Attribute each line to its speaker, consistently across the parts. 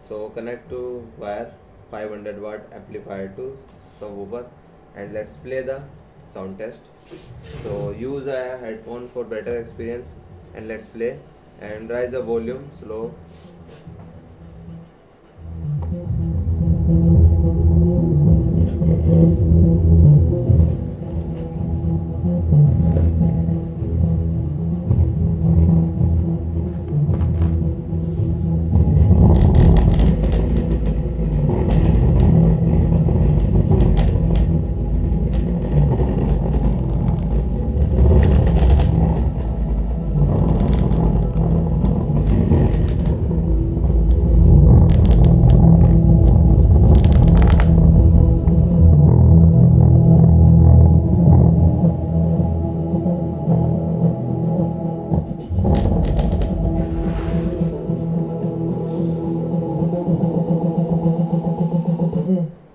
Speaker 1: So connect to wire 500 watt amplifier to subwoofer and let's play the sound test. So use a headphone for better experience and let's play and raise the volume slow.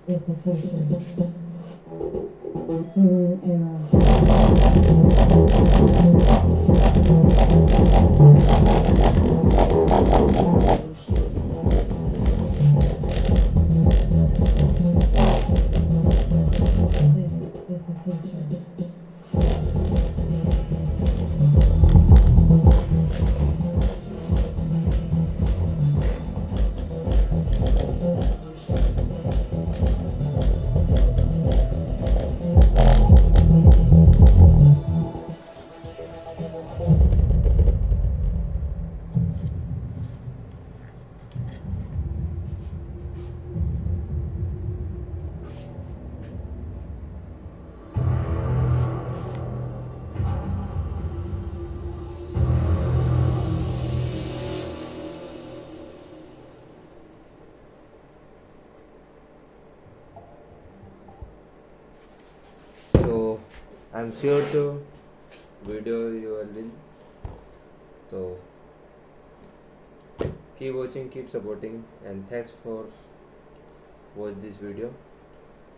Speaker 2: This is the function.
Speaker 1: So I'm sure to video you will win. So keep watching, keep supporting, and thanks for watch this video.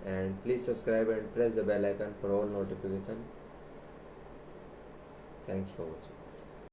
Speaker 1: And please subscribe and press the bell icon for all notification. Thanks for watching.